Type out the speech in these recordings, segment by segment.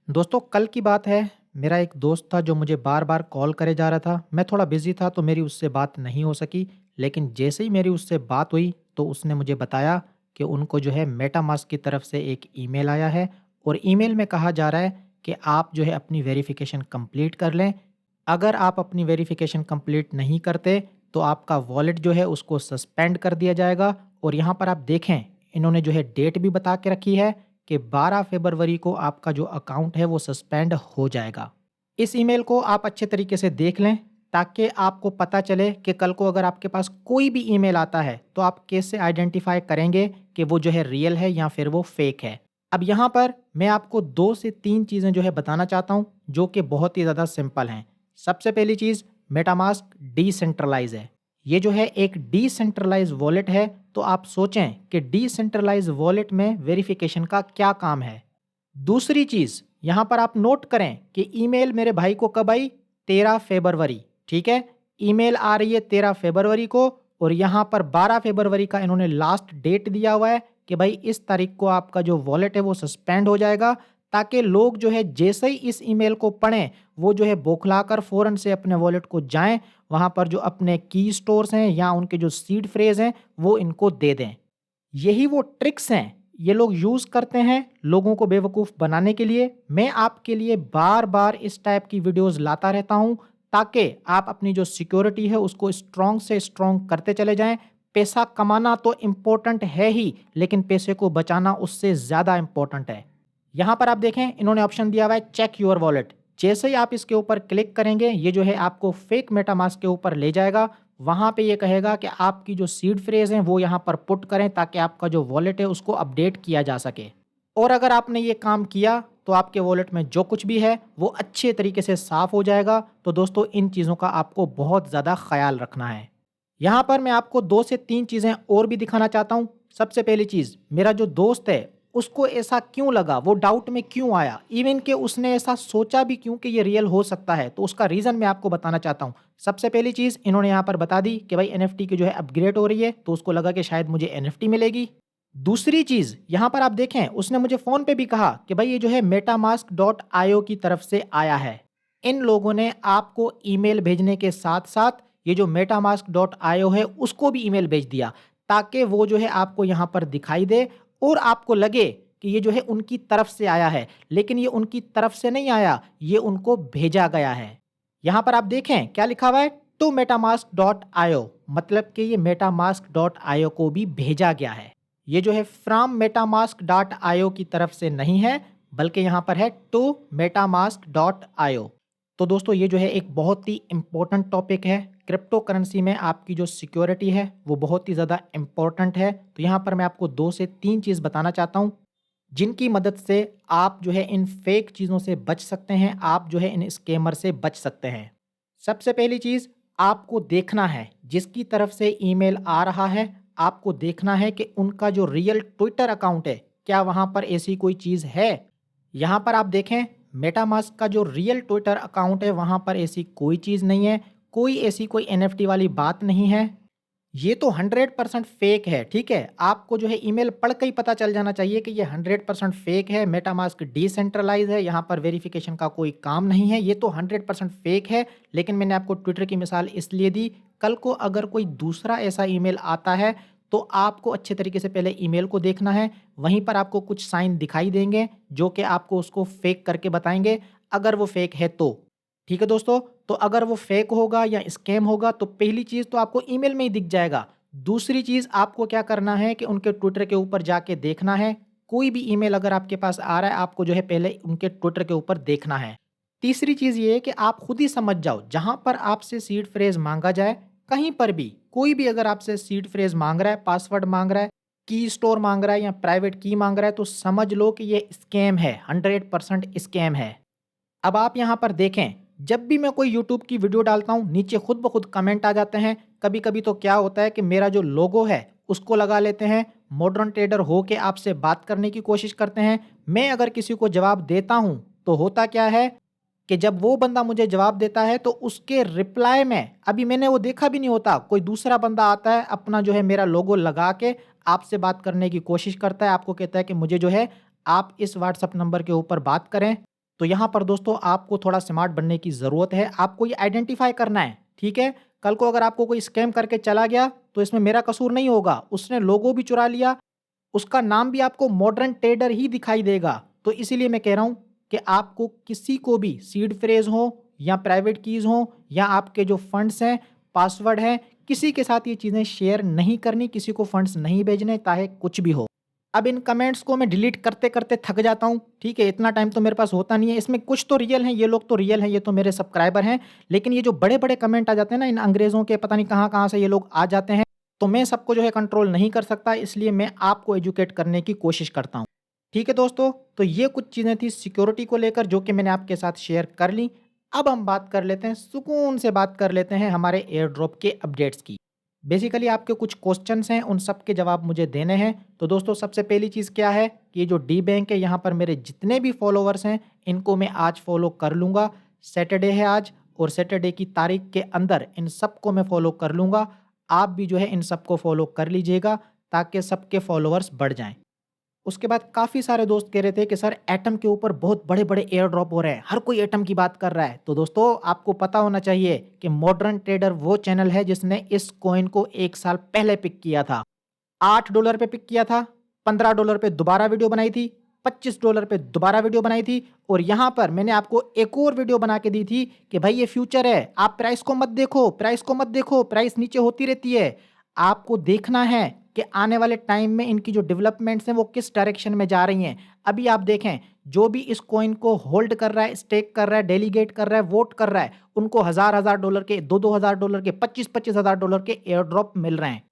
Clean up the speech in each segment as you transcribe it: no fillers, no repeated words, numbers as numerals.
दोस्तों कल की बात है। मेरा एक दोस्त था जो मुझे बार बार कॉल करे जा रहा था। मैं थोड़ा बिजी था तो मेरी उससे बात नहीं हो सकी। लेकिन जैसे ही मेरी उससे बात हुई तो उसने मुझे बताया कि उनको जो है मेटामास्क की तरफ से एक ईमेल आया है और ईमेल में कहा जा रहा है कि आप जो है अपनी वेरिफिकेशन कंप्लीट कर लें। अगर आप अपनी वेरिफिकेशन कंप्लीट नहीं करते तो आपका वॉलेट जो है उसको सस्पेंड कर दिया जाएगा। और यहाँ पर आप देखें, इन्होंने जो है डेट भी बता के रखी है कि 12 फरवरी को आपका जो अकाउंट है वो सस्पेंड हो जाएगा। इस ईमेल को आप अच्छे तरीके से देख लें ताकि आपको पता चले कि कल को अगर आपके पास कोई भी ईमेल आता है तो आप कैसे आइडेंटिफाई करेंगे कि वो जो है रियल है या फिर वो फेक है। अब यहाँ पर मैं आपको 2 से 3 चीज़ें जो है बताना चाहता हूँ जो कि बहुत ही ज़्यादा सिंपल हैं। सबसे पहली चीज़, मेटामास्क डिसेंट्रलाइज है। ये जो है एक डिसेंट्रलाइज वॉलेट है। तो आप सोचें कि डिसेंट्रलाइज वॉलेट में वेरिफिकेशन का क्या काम है। दूसरी चीज, यहां पर आप नोट करें कि ईमेल मेरे भाई को कब आई? 13 फरवरी। ठीक है, ईमेल आ रही है 13 फरवरी को और यहां पर 12 फरवरी का इन्होंने लास्ट डेट दिया हुआ है कि भाई इस तारीख को आपका जो वॉलेट है वो सस्पेंड हो जाएगा, ताकि लोग जो है जैसे ही इस ईमेल को पढ़ें वो जो है बौखलाकर फौरन से अपने वॉलेट को जाएं, वहां पर जो अपने की स्टोर्स हैं या उनके जो सीड फ्रेज हैं वो इनको दे दें। यही वो ट्रिक्स हैं ये लोग यूज़ करते हैं लोगों को बेवकूफ़ बनाने के लिए। मैं आपके लिए बार-बार इस टाइप की वीडियोज़ लाता रहता हूँ ताकि आप अपनी जो सिक्योरिटी है उसको स्ट्रॉन्ग से स्ट्रॉन्ग करते चले जाएँ। पैसा कमाना तो इम्पोर्टेंट है ही, लेकिन पैसे को बचाना उससे ज़्यादा इम्पोर्टेंट है। यहाँ पर आप देखें, इन्होंने ऑप्शन दिया हुआ है चेक योर वॉलेट। जैसे ही आप इसके ऊपर क्लिक करेंगे ये जो है आपको फेक मेटामास्क के ऊपर ले जाएगा। वहाँ पे ये कहेगा कि आपकी जो सीड फ्रेज़ हैं वो यहाँ पर पुट करें ताकि आपका जो वॉलेट है उसको अपडेट किया जा सके। और अगर आपने ये काम किया तो आपके वॉलेट में जो कुछ भी है वो अच्छे तरीके से साफ़ हो जाएगा। तो दोस्तों इन चीज़ों का आपको बहुत ज़्यादा ख़्याल रखना है। यहाँ पर मैं आपको 2 से 3 चीज़ें और भी दिखाना चाहता हूँ। सबसे पहली चीज़, मेरा जो दोस्त है उसको ऐसा क्यों लगा, वो डाउट में क्यों आया, इवन कि उसने ऐसा सोचा भी क्यों कि ये रियल हो सकता है, तो उसका रीज़न मैं आपको बताना चाहता हूँ। सबसे पहली चीज़ इन्होंने यहाँ पर बता दी कि भाई एनएफटी की जो है अपग्रेड हो रही है, तो उसको लगा कि शायद मुझे एनएफटी मिलेगी। दूसरी चीज़ यहाँ पर आप देखें, उसने मुझे फ़ोन पे भी कहा कि भाई ये जो है metamask.io की तरफ से आया है। इन लोगों ने आपको ईमेल भेजने के साथ-साथ ये जो metamask.io है उसको भी ईमेल भेज दिया, ताकि वो जो है आपको यहाँ पर दिखाई दे और आपको लगे कि ये जो है उनकी तरफ से आया है। लेकिन ये उनकी तरफ से नहीं आया, ये उनको भेजा गया है। यहाँ पर आप देखें क्या लिखा हुआ है, टू metamask.io, मतलब कि ये metamask.io को भी भेजा गया है। ये जो है फ्रॉम metamask.io की तरफ से नहीं है, बल्कि यहाँ पर है टू metamask.io। तो दोस्तों ये जो है एक बहुत ही इम्पोर्टेंट टॉपिक है। क्रिप्टो करेंसी में आपकी जो सिक्योरिटी है वो बहुत ही ज़्यादा इम्पोर्टेंट है। तो यहाँ पर मैं आपको 2 से 3 चीज़ बताना चाहता हूँ जिनकी मदद से आप जो है इन फेक चीज़ों से बच सकते हैं, आप जो है इन स्कैमर से बच सकते हैं। सबसे पहली चीज़, आपको देखना है जिसकी तरफ से ईमेल आ रहा है, आपको देखना है कि उनका जो रियल ट्विटर अकाउंट है, क्या वहाँ पर ऐसी कोई चीज़ है? यहाँ पर आप देखें, मेटामास्क का जो रियल ट्विटर अकाउंट है वहाँ पर ऐसी कोई चीज़ नहीं है, कोई ऐसी कोई एनएफटी वाली बात नहीं है। ये तो 100% फेक है, ठीक है? आपको जो है ईमेल पढ़ के ही पता चल जाना चाहिए कि ये 100% फेक है, मेटामास्क डिसेंट्रलाइज़ है, यहाँ पर वेरिफिकेशन का कोई काम नहीं है, ये तो 100% फेक है। लेकिन मैंने आपको ट्विटर की मिसाल इसलिए दी, कल को अगर कोई दूसरा ऐसा ईमेल आता है, तो आपको अच्छे तरीके से पहले ईमेल को देखना है, वहीं पर आपको कुछ साइन दिखाई देंगे, जो कि आपको उसको फेक करके बताएँगे, अगर वो फेक है तो। ठीक है दोस्तों? तो अगर वो फेक होगा या स्कैम होगा तो पहली चीज़ तो आपको ईमेल में ही दिख जाएगा। दूसरी चीज़, आपको क्या करना है कि उनके ट्विटर के ऊपर जाके देखना है। कोई भी ईमेल अगर आपके पास आ रहा है, आपको जो है पहले उनके ट्विटर के ऊपर देखना है। तीसरी चीज़ ये है कि आप खुद ही समझ जाओ, जहाँ पर आपसे सीड फ्रेज़ माँगा जाए, कहीं पर भी कोई भी अगर आपसे सीड फ्रेज़ माँग रहा है, पासवर्ड माँग रहा है, की स्टोर माँग रहा है या प्राइवेट की माँग रहा है, तो समझ लो कि ये स्कैम है, 100% स्कैम है। अब आप यहाँ पर देखें, जब भी मैं कोई यूट्यूब की वीडियो डालता हूँ, नीचे खुद ब खुद कमेंट आ जाते हैं। कभी-कभी तो क्या होता है कि मेरा जो लोगो है, उसको लगा लेते हैं। मॉडर्न ट्रेडर हो के आपसे बात करने की कोशिश करते हैं। मैं अगर किसी को जवाब देता हूँ, तो होता क्या है कि जब वो बंदा मुझे जवाब देता है, तो उसके रिप्लाई में अभी मैंने वो देखा भी नहीं होता, कोई दूसरा बंदा आता है, अपना जो है मेरा लोगो लगा के आपसे बात करने की कोशिश करता है। आपको कहता है कि मुझे जो है, आप इस व्हाट्सएप नंबर के ऊपर बात करें। तो यहाँ पर दोस्तों आपको थोड़ा स्मार्ट बनने की ज़रूरत है। आपको ये आइडेंटिफ़ाई करना है, ठीक है? कल को अगर आपको कोई स्कैम करके चला गया, तो इसमें मेरा कसूर नहीं होगा। उसने लोगो भी चुरा लिया, उसका नाम भी आपको मॉडर्न ट्रेडर ही दिखाई देगा। तो इसीलिए मैं कह रहा हूँ कि आपको किसी को भी सीड फ्रेज़ हो या प्राइवेट कीज़ हो या आपके जो फंड्स हैं, पासवर्ड है, किसी के साथ ये चीज़ें शेयर नहीं करनी, किसी को फंड्स नहीं भेजने, चाहे कुछ भी हो। अब इन कमेंट्स को मैं डिलीट करते-करते थक जाता हूँ, ठीक है? इतना टाइम तो मेरे पास होता नहीं है। इसमें कुछ तो रियल हैं, ये लोग तो रियल हैं, ये तो मेरे सब्सक्राइबर हैं। लेकिन ये जो बड़े-बड़े कमेंट आ जाते हैं ना, इन अंग्रेज़ों के पता नहीं कहाँ-कहाँ से ये लोग आ जाते हैं, तो मैं सबको जो है कंट्रोल नहीं कर सकता, इसलिए मैं आपको एजुकेट करने की कोशिश करता हूँ। ठीक है दोस्तों? तो ये कुछ चीज़ें थी सिक्योरिटी को लेकर जो कि मैंने आपके साथ शेयर कर ली। अब हम बात कर लेते हैं, सुकून से बात कर लेते हैं हमारे एयर ड्रॉप के अपडेट्स की। बेसिकली आपके कुछ क्वेश्चंस हैं, उन सब के जवाब मुझे देने हैं। तो दोस्तों सबसे पहली चीज़ क्या है कि ये जो डी बैंक है, यहाँ पर मेरे जितने भी फॉलोवर्स हैं, इनको मैं आज फॉलो कर लूँगा। सैटरडे है आज और सैटरडे की तारीख के अंदर इन सबको मैं फॉलो कर लूँगा। आप भी जो है इन सबको फॉलो कर लीजिएगा ताकि सबके फॉलोवर्स बढ़ जाएँ। उसके बाद काफ़ी सारे दोस्त कह रहे थे कि सर एटम के ऊपर बहुत बड़े-बड़े एयर ड्रॉप हो रहे हैं, हर कोई एटम की बात कर रहा है। तो दोस्तों आपको पता होना चाहिए कि मॉडर्न ट्रेडर वो चैनल है जिसने इस कॉइन को 1 साल पहले पिक किया था। $8 पे पिक किया था, $15 पे दोबारा वीडियो बनाई थी, $25 पे दोबारा वीडियो बनाई थी और यहाँ पर मैंने आपको एक और वीडियो बना के दी थी कि भाई ये फ्यूचर है, आप प्राइस को मत देखो, प्राइस को मत देखो, प्राइस नीचे होती रहती है। आपको देखना है कि आने वाले टाइम में इनकी जो डेवलपमेंट्स हैं वो किस डायरेक्शन में जा रही हैं। अभी आप देखें, जो भी इस कॉइन को होल्ड कर रहा है, स्टेक कर रहा है, डेलीगेट कर रहा है, वोट कर रहा है, उनको हज़ार-हज़ार डॉलर के, 2-2 हज़ार डॉलर के, 25-25 हज़ार डॉलर के एयर ड्रॉप मिल रहे हैं।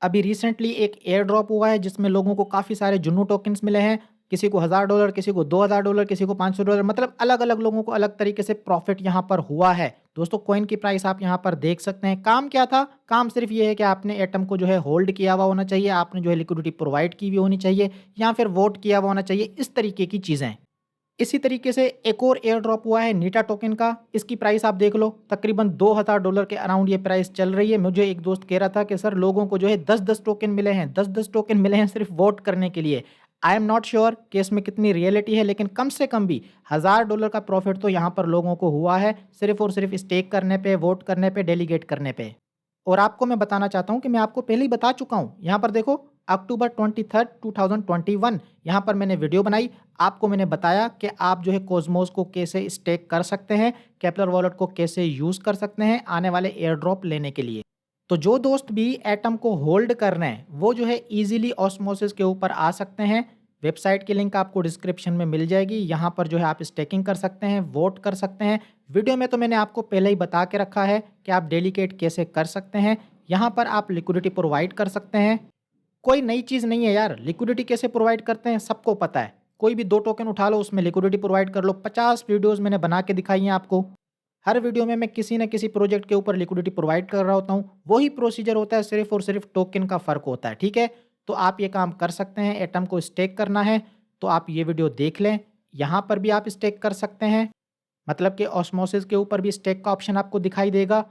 अभी रिसेंटली एक एयर ड्रॉप हुआ है जिसमें लोगों को काफ़ी सारे जुन्नू टोकन्स मिले हैं। किसी को $1000, किसी को $2000, किसी को $500, मतलब अलग-अलग लोगों को अलग तरीके से प्रॉफ़िट यहाँ पर हुआ है। दोस्तों कॉइन की प्राइस आप यहाँ पर देख सकते हैं। काम क्या था? काम सिर्फ़ ये है कि आपने एटम को जो है होल्ड किया हुआ होना चाहिए, आपने जो है लिक्विडिटी प्रोवाइड की हुई होनी चाहिए या फिर वोट किया हुआ होना चाहिए, इस तरीके की चीज़ें। इसी तरीके से एक और एयर ड्रॉप हुआ है नीटा टोकन का। इसकी प्राइस आप देख लो, तकरीबन $2000 के अराउंड ये प्राइस चल रही है। मुझे एक दोस्त कह रहा था कि सर लोगों को जो है 10-10 टोकन मिले हैं, 10-10 टोकन मिले हैं सिर्फ वोट करने के लिए। आई एम नॉट श्योर कि इसमें कितनी रियलिटी है, लेकिन कम से कम भी $1000 का प्रॉफिट तो यहाँ पर लोगों को हुआ है, सिर्फ और सिर्फ स्टेक करने पे, वोट करने पे, डेलीगेट करने पे। और आपको मैं बताना चाहता हूँ कि मैं आपको पहले ही बता चुका हूँ। यहाँ पर देखो, अक्टूबर 23, 2021 यहाँ पर मैंने वीडियो बनाई। आपको मैंने बताया कि आप जो है कॉस्मोस को कैसे स्टेक कर सकते हैं, केपलर वॉलेट को कैसे यूज़ कर सकते हैं आने वाले एयर ड्रॉप लेने के लिए। तो जो दोस्त भी एटम को होल्ड कर रहे हैं, वो जो है ईज़िली ऑस्मोसिस के ऊपर आ सकते हैं। वेबसाइट की लिंक आपको डिस्क्रिप्शन में मिल जाएगी। यहाँ पर जो है आप स्टेकिंग कर सकते हैं, वोट कर सकते हैं। वीडियो में तो मैंने आपको पहले ही बता के रखा है कि आप डेलीगेट कैसे कर सकते हैं। यहाँ पर आप लिक्विडिटी प्रोवाइड कर सकते हैं। कोई नई चीज़ नहीं है यार, लिक्विडिटी कैसे प्रोवाइड करते हैं सबको पता है। कोई भी 2 टोकन उठा लो, उसमें लिक्विडिटी प्रोवाइड कर लो। 50 वीडियोज़ मैंने बना के दिखाई हैं आपको। हर वीडियो में मैं किसी न किसी प्रोजेक्ट के ऊपर लिक्विडिटी प्रोवाइड कर रहा होता हूँ। वही प्रोसीजर होता है, सिर्फ़ और सिर्फ़ टोकन का फ़र्क होता है, ठीक है? तो आप ये काम कर सकते हैं। एटम को स्टेक करना है तो आप ये वीडियो देख लें। यहाँ पर भी आप स्टेक कर सकते हैं, मतलब कि ऑस्मोसिस के ऊपर भी स्टेक का ऑप्शन आपको दिखाई देगा।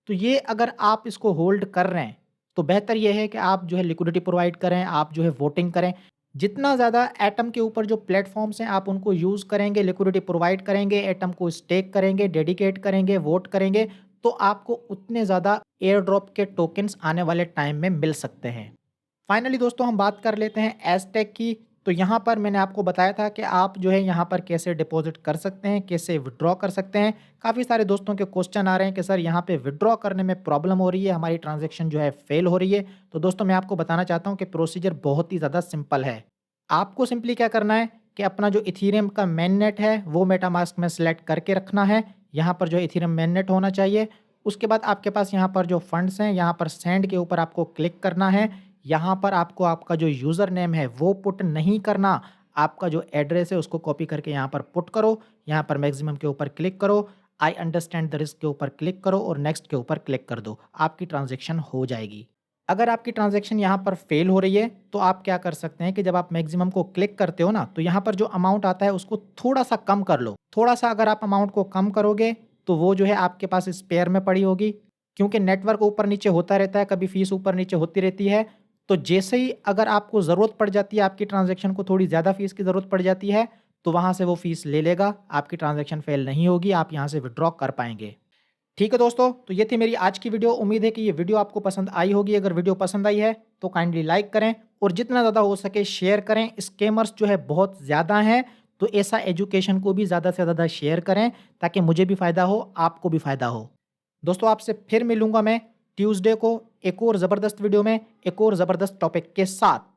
तो ये अगर आप इसको होल्ड कर रहे हैं, तो बेहतर ये है कि आप जो है लिक्विडिटी प्रोवाइड करें, आप जो है वोटिंग करें। जितना ज़्यादा एटम के ऊपर जो प्लेटफ़ॉर्म्स हैं, आप उनको यूज़ करेंगे, लिक्विडिटी प्रोवाइड करेंगे, एटम को स्टेक करेंगे, डेडिकेट करेंगे, वोट करेंगे, तो आपको उतने ज़्यादा एयर ड्रॉप के टोकन्स आने वाले टाइम में मिल सकते हैं। फाइनली दोस्तों हम बात कर लेते हैं एज़टेक की। तो यहाँ पर मैंने आपको बताया था कि आप जो है यहाँ पर कैसे डिपॉज़िट कर सकते हैं, कैसे विथड्रॉ कर सकते हैं। काफ़ी सारे दोस्तों के क्वेश्चन आ रहे हैं कि सर यहाँ पे विथड्रॉ करने में प्रॉब्लम हो रही है, हमारी ट्रांज़ैक्शन जो है फ़ेल हो रही है। तो दोस्तों मैं आपको बताना चाहता हूँ कि प्रोसीजर बहुत ही ज़्यादा सिंपल है। आपको सिंपली क्या करना है कि अपना जो इथेरियम का मेननेट है वो मेटामास्क में सेलेक्ट करके रखना है। यहाँ पर जो है इथेरियम मेननेट होना चाहिए। उसके बाद आपके पास यहाँ पर जो फंड्स हैं, यहाँ पर सेंड के ऊपर आपको क्लिक करना है। यहाँ पर आपको आपका जो यूज़र नेम है वो पुट नहीं करना, आपका जो एड्रेस है उसको कॉपी करके यहाँ पर पुट करो। यहाँ पर मैक्सिमम के ऊपर क्लिक करो, आई अंडरस्टैंड द रिस्क के ऊपर क्लिक करो और नेक्स्ट के ऊपर क्लिक कर दो। आपकी ट्रांजैक्शन हो जाएगी। अगर आपकी ट्रांजैक्शन यहाँ पर फेल हो रही है तो आप क्या कर सकते हैं कि जब आप मैक्सिमम को क्लिक करते हो ना, तो यहाँ पर जो अमाउंट आता है उसको थोड़ा सा कम कर लो। थोड़ा सा अगर आप अमाउंट को कम करोगे तो वो जो है आपके पास स्पेयर में पड़ी होगी, क्योंकि नेटवर्क ऊपर नीचे होता रहता है, कभी फीस ऊपर नीचे होती रहती है। तो जैसे ही अगर आपको ज़रूरत पड़ जाती है, आपकी ट्रांजैक्शन को थोड़ी ज़्यादा फ़ीस की ज़रूरत पड़ जाती है, तो वहाँ से वो फ़ीस ले लेगा, आपकी ट्रांज़ैक्शन फ़ेल नहीं होगी, आप यहाँ से विथड्रॉ कर पाएँगे। ठीक है दोस्तों, तो ये थी मेरी आज की वीडियो। उम्मीद है कि ये वीडियो आपको पसंद आई होगी। अगर वीडियो पसंद आई है तो काइंडली लाइक करें और जितना ज़्यादा हो सके शेयर करें। स्कैमर्स जो है बहुत ज़्यादा हैं, तो ऐसा एजुकेशन को भी ज़्यादा से ज़्यादा शेयर करें ताकि मुझे भी फ़ायदा हो, आपको भी फ़ायदा हो। दोस्तों आपसे फिर मिलूँगा मैं ट्यूसडे को एक और ज़बरदस्त वीडियो में, एक और ज़बरदस्त टॉपिक के साथ।